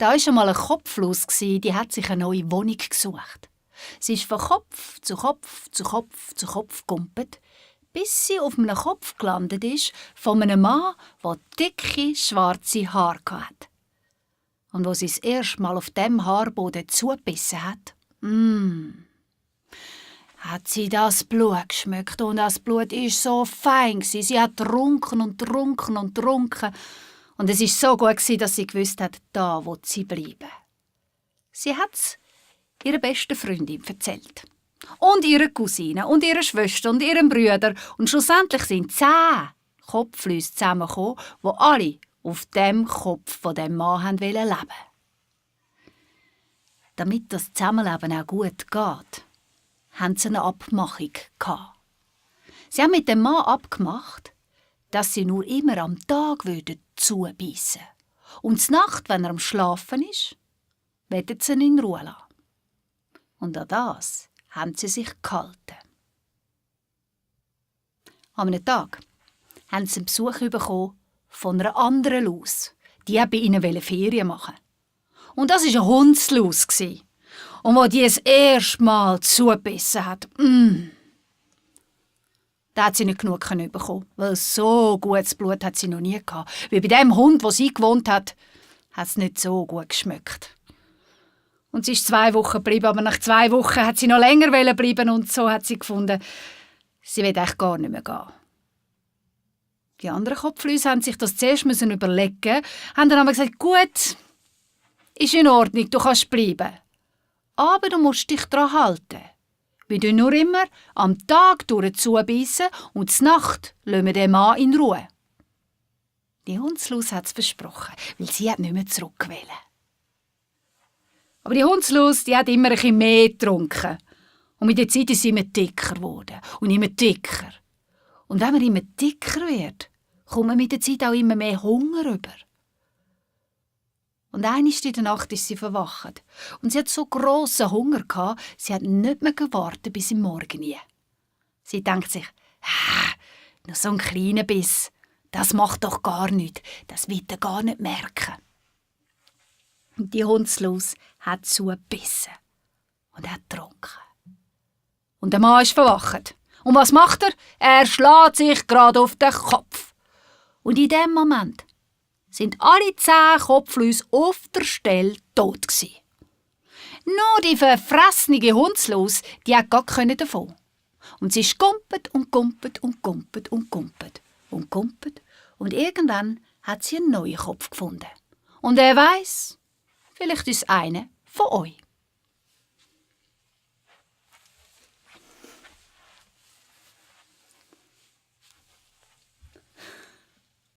Da war einmal ein Kopflos, die hat sich eine neue Wohnung gesucht. Sie ist von Kopf zu Kopf zu Kopf zu Kopf gumpet, bis sie auf einem Kopf gelandet ist von einem Mann, der dicke, schwarze Haare hatte. Und wo sie das erste Mal auf dem Haarboden zugebissen hat, hat sie das Blut geschmeckt. Und das Blut war so fein. Sie hat getrunken und getrunken und getrunken. Und es war so gut, dass sie gewusst hat, da will sie bleiben. Sie hat es ihrer besten Freundin erzählt. Und ihrer Cousine und ihrer Schwester und ihrem Bruder. Und schlussendlich sind 10 Kopflüsse zusammengekommen, die alle auf dem Kopf von dem Mann leben wollten. Damit das Zusammenleben auch gut geht, haben sie eine Abmachung gehabt. Sie haben mit dem Mann abgemacht, dass sie nur immer am Tag zubeissen würden. Und zur Nacht, wenn er am Schlafen ist, werden sie ihn in Ruhe lassen. Und an das haben sie sich gehalten. An einem Tag haben sie einen Besuch bekommen von einer anderen Laus. Die wollte bei ihnen Ferien machen. Und das war eine Hundslaus. Und als die das erste Mal zugebissen hat, da hat sie nicht genug bekommen, weil so gutes Blut hat sie noch nie gehabt. Wie bei dem Hund, wo sie gewohnt hat es nicht so gut geschmeckt. Und sie ist 2 Wochen geblieben, aber nach 2 Wochen hat sie noch länger bleiben und so hat sie gefunden, sie will eigentlich gar nicht mehr gehen. Die anderen Kopflüsse haben sich das zuerst überlegen, haben dann aber gesagt, gut, ist in Ordnung, du kannst bleiben. Aber du musst dich daran halten. Wir nur immer am Tag zubeissen und zur Nacht lassen wir den Mann in Ruhe. Die Hundslaus hat es versprochen, weil sie nicht mehr zurück wollte. Aber die Hundslaus, die hat immer ein bisschen mehr getrunken. Und mit der Zeit ist sie immer dicker geworden. Und immer dicker. Und wenn man immer dicker wird, kommt man mit der Zeit auch immer mehr Hunger über. Und einmal in der Nacht ist sie verwacht. Und sie hat so grossen Hunger gehabt, sie hat nicht mehr gewartet bis im Morgen. Sie denkt sich, noch so ein kleiner Biss, das macht doch gar nichts, das wird er gar nicht merken. Und die Hundslaus hat zugebissen und hat getrunken. Und der Mann ist verwacht. Und was macht er? Er schlägt sich gerade auf den Kopf. Und in dem Moment sind alle 10 Kopflüsse auf der Stelle tot gsi. Nur die verfressene Hundslaus, die hat gar davon. Und sie ist gumpet und gumpet und gumpet und gumpet und gumpet. Und irgendwann hat sie einen neuen Kopf gefunden. Und wer weiss, vielleicht ist es einer von euch.